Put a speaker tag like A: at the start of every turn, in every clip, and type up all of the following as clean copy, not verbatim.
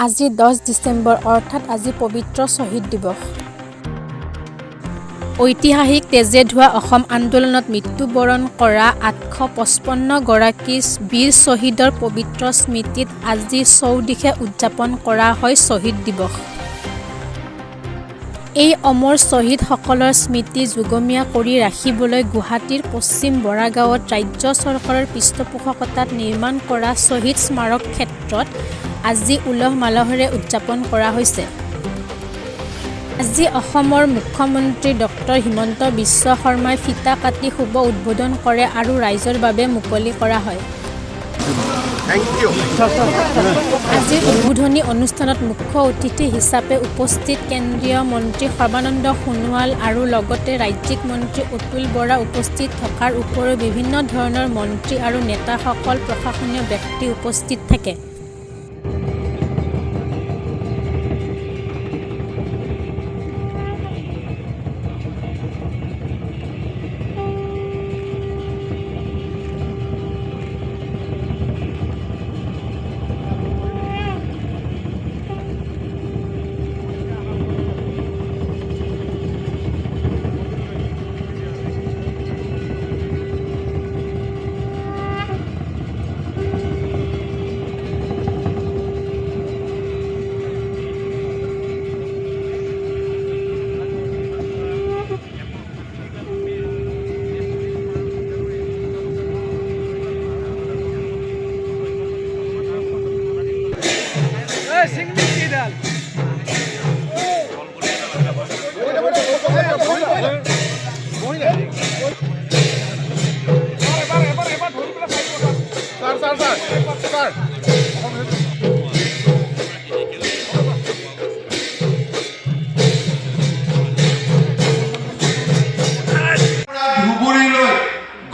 A: আজি 10 ডিচেম্বৰ অৰ্থাৎ আজি পবিত্ৰ শ্বহীদ দিৱস। ঐতিহাসিক তেজে ধোৱা অসম আন্দোলনত মৃত্যুবৰণ কৰা 855 গৰাকী বীৰ শ্বহীদৰ পবিত্ৰ স্মৃতিত আজি চৌদিশে উদযাপন কৰা হয় শ্বহীদ দিৱস। এই অমৰ শ্বহীদসকলৰ স্মৃতি যুগমীয়া কৰি ৰাখিবলৈ গুৱাহাটীৰ পশ্চিম বৰাগাঁৱত ৰাজ্য চৰকাৰৰ পৃষ্ঠপোষকতাত নিৰ্মাণ কৰা শ্বহীদ স্মাৰক ক্ষেত্ৰত আজি উলহ মালহেৰে উদযাপন কৰা হৈছে। আজি অসমৰ মুখ্যমন্ত্ৰী ডক্টৰ হিমন্ত বিশ্ব শৰ্মাই ফিতা কাটি শুভ উদ্বোধন কৰে আৰু ৰাইজৰ বাবে মুকলি কৰা হয়। আজিৰ উদ্বোধনী অনুষ্ঠানত মুখ্য অতিথি হিচাপে উপস্থিত কেন্দ্ৰীয় মন্ত্ৰী সৰ্বানন্দ সোণোৱাল আৰু লগতে ৰাজ্যিক মন্ত্ৰী অতুল বৰা উপস্থিত থকাৰ উপৰিও বিভিন্ন ধৰণৰ মন্ত্ৰী আৰু নেতাসকল প্ৰশাসনীয় ব্যক্তি উপস্থিত থাকে।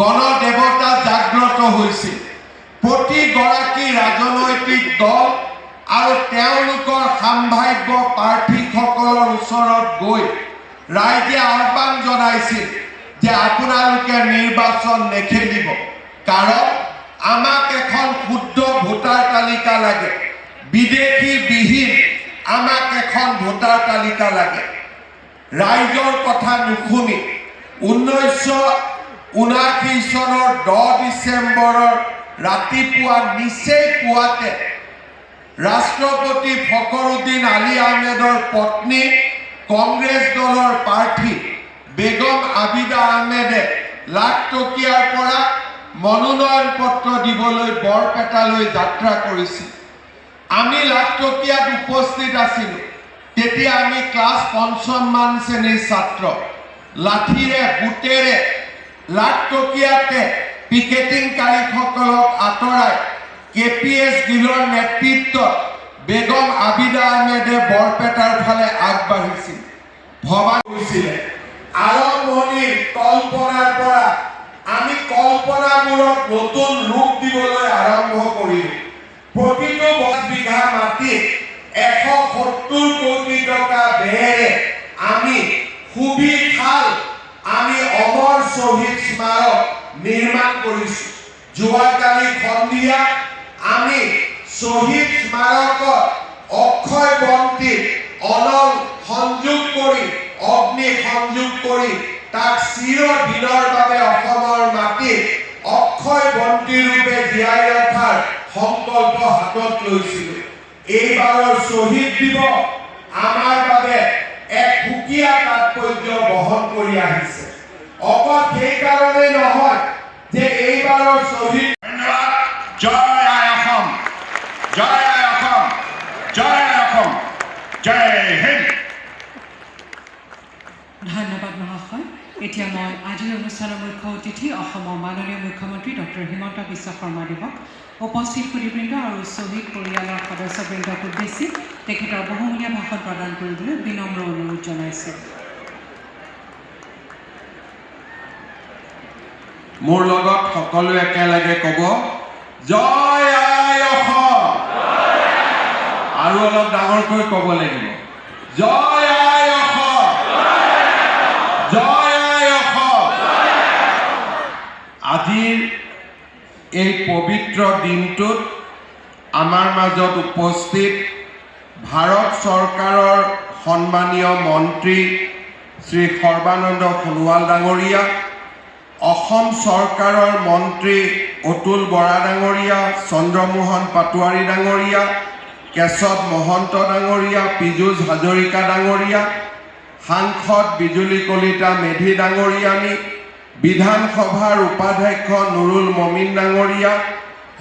B: গণদেৱতা জাগ্ৰত হৈছিল। প্ৰতিগৰাকী ৰাজনৈতিক দল আৰু তেওঁলোকৰ সম্ভাৱ্য প্ৰাৰ্থীসকলৰ ওচৰত গৈ ৰাইজে আহ্বান জনাইছিল যে আপোনালোকে নিৰ্বাচন নেখেলিব, কাৰণ আমাক এখন শুদ্ধ ভোটাৰ তালিকা লাগে, বিদেশী বিহীন আমাক এখন ভোটাৰ তালিকা লাগে। ৰাইজৰ কথা নুশুনি 1979 চনৰ 10 ডিচেম্বৰৰ ৰাতিপুৱা নিচেই পুৱাতে ৰাষ্ট্ৰপতি ফখৰুদ্দিন আলী আহমেদৰ পত্নী কংগ্ৰেছ দলৰ প্ৰাৰ্থী বেগম আবিদা আহমেদে লাখ টকীয়াৰ পৰা মনোনয়ন পত্ৰ দিবলৈ বৰপেটালৈ যাত্ৰা কৰিছিল। আমি লাখ টকীয়াত উপস্থিত আছিলোঁ। তেতিয়া আমি ক্লাছ 5ম মান শ্ৰেণীৰ ছাত্ৰ। লাঠিৰে বুটেৰে লাখ টকীয়াতে পিকেটিংকাৰীসকলক আঁতৰাই KPS গিলৰ নেতৃত্বত বেগম আবিদা আহমেদে বৰপেটাৰ ফালে আগবাঢ়িছিল। ভবা হৈছিলে আৰম্ভণিৰ কল্পনাৰ পৰা আমি কল্পনাবোৰক নতুন ৰূপ দিবলৈ আৰম্ভ কৰিলোঁ। প্ৰতিটো 10 বিঘা মাটিত 170 কোটি টকা ব্যয়েৰে আমি সুবিশাল আমি অমৰ শ্বহীদ স্মাৰক নিৰ্মাণ কৰিছোঁ। যোৱাকালি সন্ধিয়া আমি শ্বহীদ স্মাৰকত অক্ষয় বন্তি অনল সংযোগ কৰি অগ্নি সংযোগ কৰি তাক চিৰদিনৰ বাবে অসমৰ মাটিত অক্ষয় বন্তি ৰূপে জীয়াই ৰখাৰ সংকল্প হাতত লৈছিলোঁ। এইবাৰৰ শ্বহীদ দিৱস আমাৰ বাবে এক সুকীয়া তাৎপৰ্য বহন কৰি আহিছে। অকল সেইকাৰণে নহয় যে এইবাৰৰ শ্বহীদ জয় আই অসম, জয় আই অসম, জয় আই অসম, জয় হিন্দ।
C: ধন্যবাদ মহাশয়। এতিয়া মই আজিৰ অনুষ্ঠানৰ মুখ্য অতিথি অসমৰ মাননীয় মুখ্যমন্ত্ৰী ডক্টৰ হিমন্ত বিশ্ব শৰ্মাদেৱক উপস্থিত সুধীবৃন্দ আৰু শ্বহীদ পৰিয়ালৰ সদস্যবৃন্দক উদ্দেশ্যি তেখেতৰ বহুমূলীয়া ভাষণ প্ৰদান কৰিবলৈ বিনম্ৰ অনুৰোধ জনাইছোঁ।
B: মোৰ লগত সকলোৱে একেলগে ক'ব, জয় আই অসম। আৰু অলপ ডাঙৰকৈ ক'ব লাগিব, জয় আই অসম, জয় আই অসম। আজিৰ এই পবিত্ৰ দিনটোত আমাৰ মাজত উপস্থিত ভাৰত চৰকাৰৰ সন্মানীয় মন্ত্ৰী শ্ৰী সৰ্বানন্দ সোণোৱাল ডাঙৰীয়া, অসম চৰকাৰৰ মন্ত্ৰী অতুল বৰা ডাঙৰীয়া, চন্দ্ৰমোহন পাটোৱাৰী ডাঙৰীয়া, কেশৱ মহন্ত ডাঙৰীয়া, পীযুষ হাজৰিকা ডাঙৰীয়া, সাংসদ বিজুলী কলিতা মেধি ডাঙৰীয়ানী, বিধানসভাৰ উপাধ্যক্ষ নুৰুল মমিন ডাঙৰীয়া,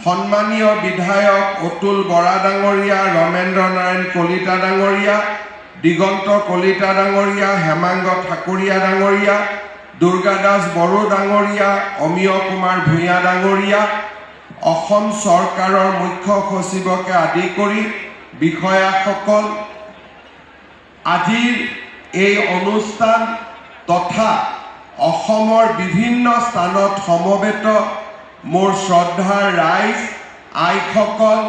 B: সন্মানীয় বিধায়ক অতুল বৰা ডাঙৰীয়া, ৰমেন্দ্ৰ নাৰায়ণ কলিতা ডাঙৰীয়া, দিগন্ত কলিতা ডাঙৰীয়া, হেমাংগ ঠাকুৰীয়া ডাঙৰীয়া, দুৰ্গা দাস বড়ো ডাঙৰীয়া, অমিয় কুমাৰ ভূঞা ডাঙৰীয়া, অসম চৰকাৰৰ মুখ্য সচিবকে আদি কৰি বিষয়াসকল, আজিৰ এই অনুষ্ঠান তথা অসমৰ বিভিন্ন স্থানত সমবেত মোৰ শ্ৰদ্ধাৰ ৰাইজ, আইসকল,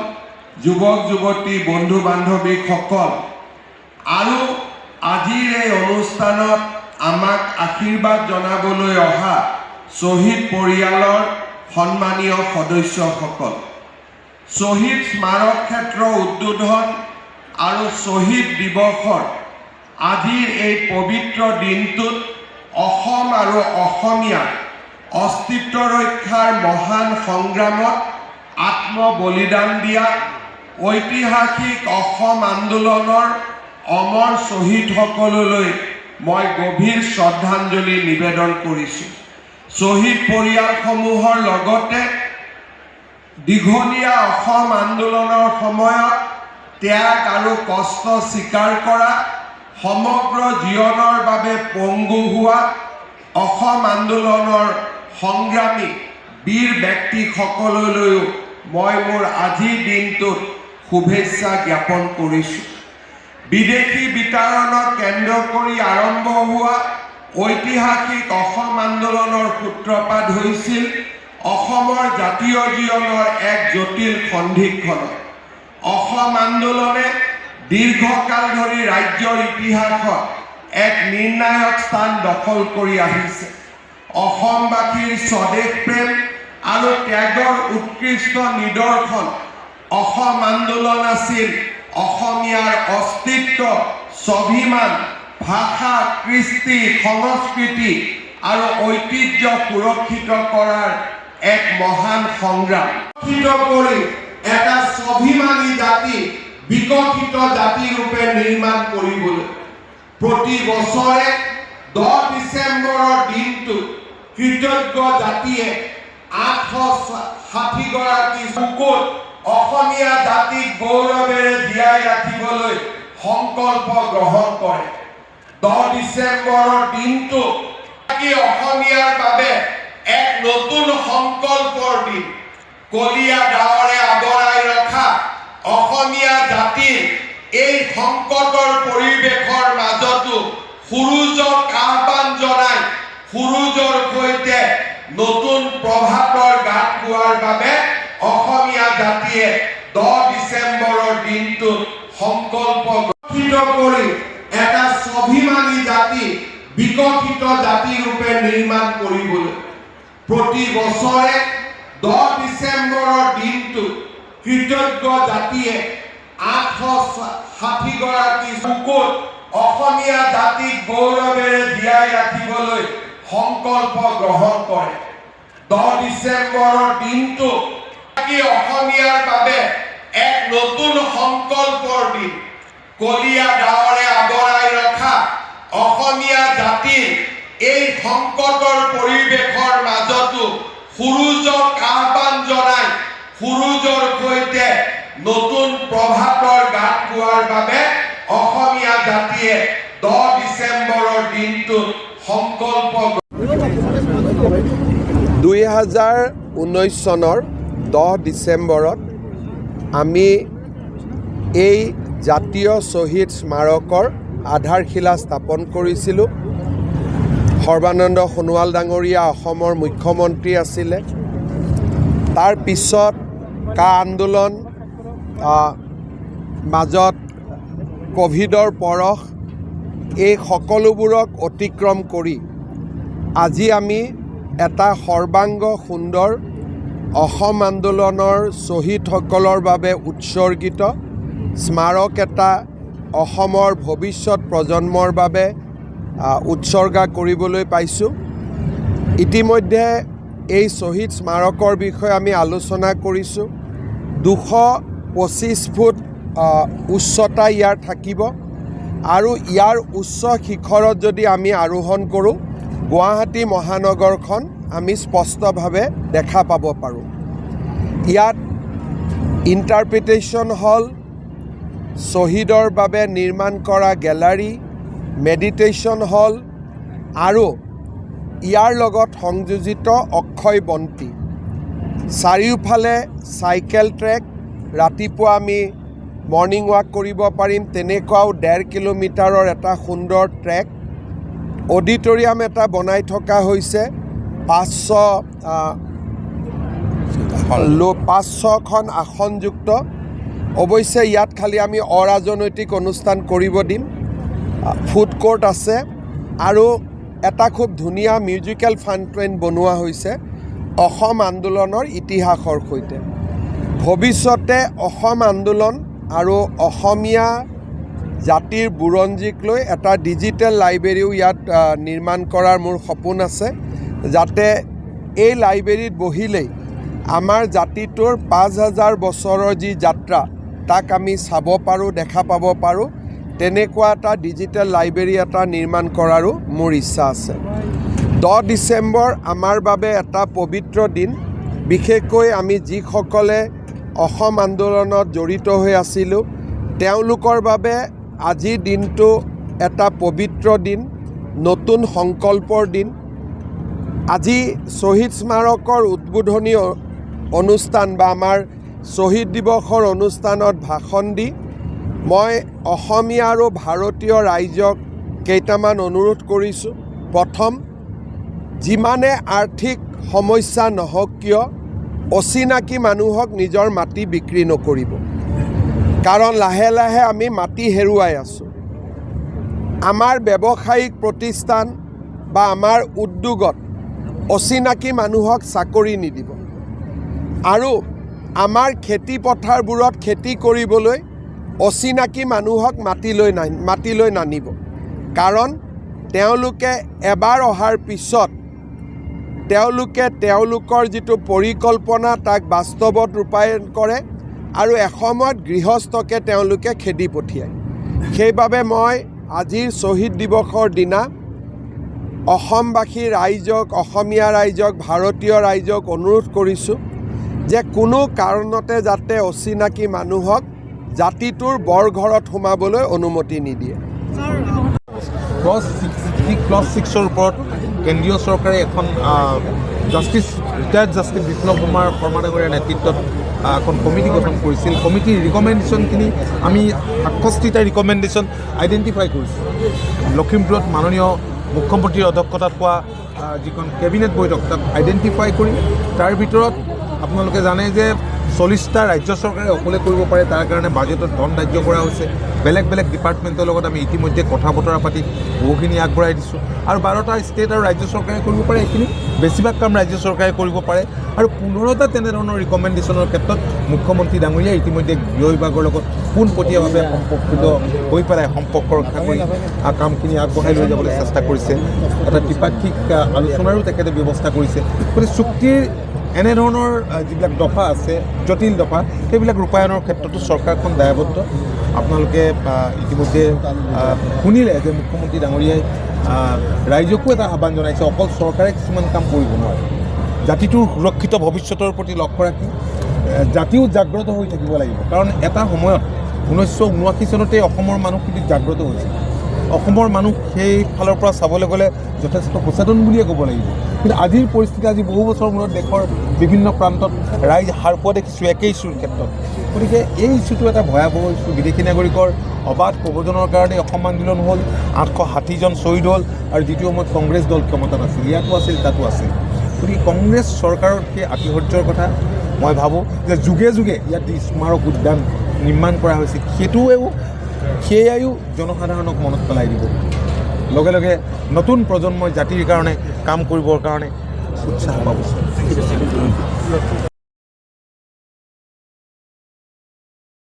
B: যুৱক যুৱতী, বন্ধু বান্ধৱীসকল, আৰু আজিৰ এই অনুষ্ঠানত আমাক আশীৰ্বাদ জনাবলৈ অহা শ্বহীদ পৰিয়ালৰ সন্মানীয় সদস্যসকল, শ্বহীদ স্মাৰক ক্ষেত্ৰ উদ্বোধন আৰু শ্বহীদ দিৱসৰ আজিৰ এই পবিত্ৰ দিনটোত অসম আৰু অসমীয়াৰ অস্তিত্ব ৰক্ষাৰ মহান সংগ্ৰামত আত্মবলিদান দিয়া ঐতিহাসিক অসম আন্দোলনৰ অমৰ শ্বহীদসকললৈ মই গভীৰ শ্ৰদ্ধাঞ্জলি নিবেদন কৰিছোঁ। শ্বহীদ পৰিয়ালসমূহৰ লগতে দীঘলীয়া অসম আন্দোলনৰ সময়ত ত্যাগ আৰু কষ্ট স্বীকাৰ কৰা, সমগ্ৰ জীৱনৰ বাবে পংগু হোৱা অসম আন্দোলনৰ সংগ্ৰামী বীৰ ব্যক্তিসকললৈও মই মোৰ আজিৰ দিনটোত শুভেচ্ছা জ্ঞাপন কৰিছোঁ। বিদেশী বিতাৰণক কেন্দ্ৰ কৰি আৰম্ভ হোৱা ঐতিহাসিক অসম আন্দোলনৰ সূত্ৰপাত হৈছিল অসমৰ জাতীয় জীৱনৰ এক জটিল সন্ধিক্ষণত। অসম আন্দোলনে দীৰ্ঘকাল ধৰি ৰাজ্যৰ ইতিহাসত এক নিৰ্ণায়ক স্থান দখল কৰি আহিছে। অসমবাসীৰ স্বদেশ প্ৰেম আৰু ত্যাগৰ উৎকৃষ্ট নিদৰ্শন অসম আন্দোলন আছিল অসমীয়াৰ অস্তিত্ব, স্বাভিমান, ভাষা, কৃষ্টি, সংস্কৃতি আৰু ঐতিহ্য সুৰক্ষিত কৰাৰ এক মহান সংগ্ৰাম। সুৰক্ষিত কৰি এটা স্বাভিমানী জাতি, বিকশিত জাতি ৰূপে নিৰ্মাণ কৰিবলৈ প্ৰতি বছৰে 10 ডিচেম্বৰৰ দিনটো কৃতজ্ঞ জাতিয়ে 860 গৰাকী বুকুত অসমীয়া জাতিক গৌৰৱেৰে জীয়াই ৰাখিবলৈ সংকল্প গ্ৰহণ কৰে। 10 ডিচেম্বৰৰ দিনটো অসমীয়াৰ বাবে এক নতুন সংকল্পৰ দিন। কলীয়া ডাৱৰে আৱৰাই ৰখা অসমীয়া জাতিৰ এই সংকটৰ পৰিৱেশৰ মাজতো সুৰুজক আহ্বান জনাই সুৰুজৰ সৈতে নতুন প্ৰভাতৰ গাঁত পোৱাৰ বাবে অসমীয়া জাতিয়ে 10 ডিচেম্বৰৰ দিনটোত সংকল্প গঠিত কৰি এটা স্বাভিমানী জাতি, বিকশিত জাতি ৰূপে নিৰ্মাণ কৰিবলৈ প্ৰতি বছৰে 10 ডিচেম্বৰৰ দিনটো কৃতজ্ঞ জাতিয়ে 860 গৰাকী বুকুত অসমীয়া জাতিক গৌৰৱেৰে জীয়াই ৰাখিবলৈ সংকল্প গ্ৰহণ কৰে। 10 ডিচেম্বৰৰ দিনটো অসমীয়াৰ বাবে এক নতুন সংকল্পৰ দিন। কলীয়া ডাৱৰে আৱৰাই ৰখা অসমীয়া জাতিৰ এই সংকটৰ পৰিৱেশৰ মাজতো সুৰুজক আহ্বান জনাই সুৰুজৰ সৈতে নতুন প্ৰভাতৰ গাঁত পোৱাৰ বাবে অসমীয়া জাতিয়ে 10 ডিচেম্বৰৰ দিনটোত সংকল্প
D: 2019 চনৰ 10 ডিচেম্বৰত আমি এই জাতীয় শ্বহীদ স্মাৰকৰ আধাৰশিলা স্থাপন কৰিছিলোঁ। সৰ্বানন্দ সোণোৱাল ডাঙৰীয়া অসমৰ মুখ্যমন্ত্ৰী আছিলে। তাৰ পিছত আন্দোলন, মাজত ক'ভিডৰ পৰশ, এই সকলোবোৰক অতিক্ৰম কৰি আজি আমি এটা সৰ্বাংগ সুন্দৰ অসম আন্দোলনৰ শ্বহীদসকলৰ বাবে উৎসৰ্গিত স্মাৰক এটা অসমৰ ভৱিষ্যত প্ৰজন্মৰ বাবে উৎসৰ্গা কৰিবলৈ পাইছোঁ। ইতিমধ্যে এই শ্বহীদ স্মাৰকৰ বিষয়ে আমি আলোচনা কৰিছোঁ। 225 ফুট উচ্চতা ইয়াৰ থাকিব আৰু ইয়াৰ উচ্চ শিখৰত যদি আমি আৰোহণ কৰোঁ গুৱাহাটী মহানগৰখন আমি স্পষ্টভাৱে দেখা পাব পাৰোঁ। ইয়াত ইণ্টাৰপ্ৰিটেশ্যন হল, শ্বহীদৰ বাবে নিৰ্মাণ কৰা গেলাৰী, মেডিটেশ্যন হল আৰু ইয়াৰ লগত সংযোজিত অক্ষয় বন্তি, চাৰিওফালে চাইকেল ট্ৰেক, ৰাতিপুৱা আমি মৰ্ণিং ৱাক কৰিব পাৰিম তেনেকুৱাও 1.5 কিলোমিটাৰৰ এটা সুন্দৰ ট্ৰেক, অডিটৰিয়াম এটা বনাই থকা হৈছে 500খন আসনযুক্ত। অৱশ্যে ইয়াত খালি আমি অৰাজনৈতিক অনুষ্ঠান কৰিব দিম। ফুড কোৰ্ট আছে আৰু এটা খুব ধুনীয়া মিউজিকেল ফাউণ্টেইন বনোৱা হৈছে অসম আন্দোলনৰ ইতিহাসৰ সৈতে। ভৱিষ্যতে অসম আন্দোলন আৰু অসমীয়া জাতিৰ বুৰঞ্জীক লৈ এটা ডিজিটেল লাইব্ৰেৰীও ইয়াত নিৰ্মাণ কৰাৰ মোৰ সপোন আছে, যাতে এই লাইব্ৰেৰীত বহিলেই আমাৰ জাতিটোৰ 5000 বছৰৰ যি যাত্ৰা তাক আমি চাব পাৰোঁ, দেখা পাব পাৰোঁ। তেনেকুৱা এটা ডিজিটেল লাইব্ৰেৰী এটা নিৰ্মাণ কৰাৰো মোৰ ইচ্ছা আছে। 10 ডিচেম্বৰ আমাৰ বাবে এটা পবিত্ৰ দিন। বিশেষকৈ আমি যিসকলে অসম আন্দোলনত জড়িত হৈ আছিলোঁ তেওঁলোকৰ বাবে আজিৰ দিনটো এটা পবিত্ৰ দিন, নতুন সংকল্পৰ দিন। আজি শ্বহীদ স্মাৰকৰ উদ্বোধনী অনুষ্ঠান বা আমাৰ শ্বহীদ দিৱসৰ অনুষ্ঠানত ভাষণ দি মই অসমীয়া আৰু ভাৰতীয় ৰাইজক কেইটামান অনুৰোধ কৰিছোঁ। প্ৰথম, যিমানে আৰ্থিক সমস্যা নহওক কিয় অচিনাকি মানুহক নিজৰ মাটি বিক্ৰী নকৰিব, কাৰণ লাহে লাহে আমি মাটি হেৰুৱাই আছোঁ। আমাৰ ব্যৱসায়িক প্ৰতিষ্ঠান বা আমাৰ উদ্যোগত অচিনাকি মানুহক চাকৰি নিদিব আৰু আমাৰ খেতি পথাৰবোৰত খেতি কৰিবলৈ অচিনাকি মানুহক মাটিলৈ নানিব, কাৰণ তেওঁলোকে এবাৰ অহাৰ পিছত তেওঁলোকৰ যিটো পৰিকল্পনা তাক বাস্তৱত ৰূপায়ণ কৰে আৰু এসময়ত গৃহস্থকে তেওঁলোকে খেদি পঠিয়ায়। সেইবাবে মই আজিৰ শ্বহীদ দিৱসৰ দিনা অসমবাসী ৰাইজক, অসমীয়া ৰাইজক, ভাৰতীয় ৰাইজক অনুৰোধ কৰিছোঁ যে কোনো কাৰণতে যাতে অচিনাকি মানুহক জাতিটোৰ বৰঘৰত সোমাবলৈ অনুমতি নিদিয়ে।
E: ক্লজ 6ৰ ওপৰত কেন্দ্ৰীয় চৰকাৰে এখন ৰিটায়াৰ্ড জাষ্টিছ বিপ্লৱ কুমাৰ শৰ্মা ডাঙৰীয়াৰ নেতৃত্বত এখন কমিটি গঠন কৰিছিল। কমিটিৰ ৰিকমেণ্ডেশ্যনখিনি আমি 68টা ৰিকমেণ্ডেশ্যন আইডেণ্টিফাই কৰিছোঁ। লখিমপুৰত মাননীয় মুখ্যমন্ত্ৰীৰ অধ্যক্ষতাত হোৱা যিখন কেবিনেট বৈঠক তাত আইডেণ্টিফাই কৰি তাৰ ভিতৰত আপোনালোকে জানে যে 40টা ৰাজ্য চৰকাৰে অকলে কৰিব পাৰে, তাৰ কাৰণে বাজেটত ধন ধাৰ্য কৰা হৈছে। বেলেগ বেলেগ ডিপাৰ্টমেণ্টৰ লগত আমি ইতিমধ্যে কথা বতৰা পাতি বহুখিনি আগবঢ়াই দিছোঁ আৰু 12টা ষ্টেট আৰু ৰাজ্য চৰকাৰে কৰিব পাৰে, এইখিনি বেছিভাগ কাম ৰাজ্য চৰকাৰে কৰিব পাৰে। আৰু 15টা তেনেধৰণৰ ৰিকমেণ্ডেশ্যনৰ ক্ষেত্ৰত মুখ্যমন্ত্ৰী ডাঙৰীয়াই ইতিমধ্যে গৃহ বিভাগৰ লগত পোনপটীয়াভাৱে সম্পৰ্কিত হৈ পেলাই সম্পৰ্ক ৰক্ষা কৰি কামখিনি আগবঢ়াই লৈ যাবলৈ চেষ্টা কৰিছে। এটা দ্বিপাক্ষিক আলোচনাৰো তেখেতে ব্যৱস্থা কৰিছে। গতিকে চুক্তিৰ এনেধৰণৰ যিবিলাক দফা আছে, জটিল দফা, সেইবিলাক ৰূপায়ণৰ ক্ষেত্ৰতো চৰকাৰখন দায়বদ্ধ। আপোনালোকে ইতিমধ্যে শুনিলে যে মুখ্যমন্ত্ৰী ডাঙৰীয়াই ৰাইজকো এটা আহ্বান জনাইছে, অকল চৰকাৰে কিছুমান কাম কৰিব নোৱাৰে। জাতিটোৰ সুৰক্ষিত ভৱিষ্যতৰ প্ৰতি লক্ষ্য ৰাখি জাতিও জাগ্ৰত হৈ থাকিব লাগিব, কাৰণ এটা সময়ত 1979 চনতেই অসমৰ মানুহখিনি জাগ্ৰত হৈছিল। অসমৰ মানুহ সেই ফালৰ পৰা চাবলৈ গ'লে যথেষ্ট সচেতন বুলিয়ে ক'ব লাগিব। কিন্তু আজিৰ পৰিস্থিতি, আজি বহু বছৰ মূৰত দেশৰ বিভিন্ন প্ৰান্তত ৰাইজ হাৰ পোৱা দেখিছোঁ একে ইছ্যুৰ ক্ষেত্ৰত। গতিকে এই ইছ্যুটো এটা ভয়াৱহ ইছ্যু। বিদেশী নাগৰিকৰ অবাধ প্ৰব্ৰজনৰ কাৰণে অসম আন্দোলন হ'ল, 860 জন শ্বহীদ হ'ল আৰু যিটো সময়ত কংগ্ৰেছ দল ক্ষমতাত আছিল, ইয়াতো আছিল তাতো আছিল। গতিকে কংগ্ৰেছ চৰকাৰৰ সেই আতিশয্যৰ কথা মই ভাবোঁ যে যুগে যুগে ইয়াত স্মাৰক উদ্যান নিৰ্মাণ কৰা হৈছে, সেয়াইও জনসাধাৰণক মনত পেলাই দিব। লগে লগে নতুন প্ৰজন্মই জাতিৰ কাৰণে কাম কৰিবৰ কাৰণে উৎসাহ পাব।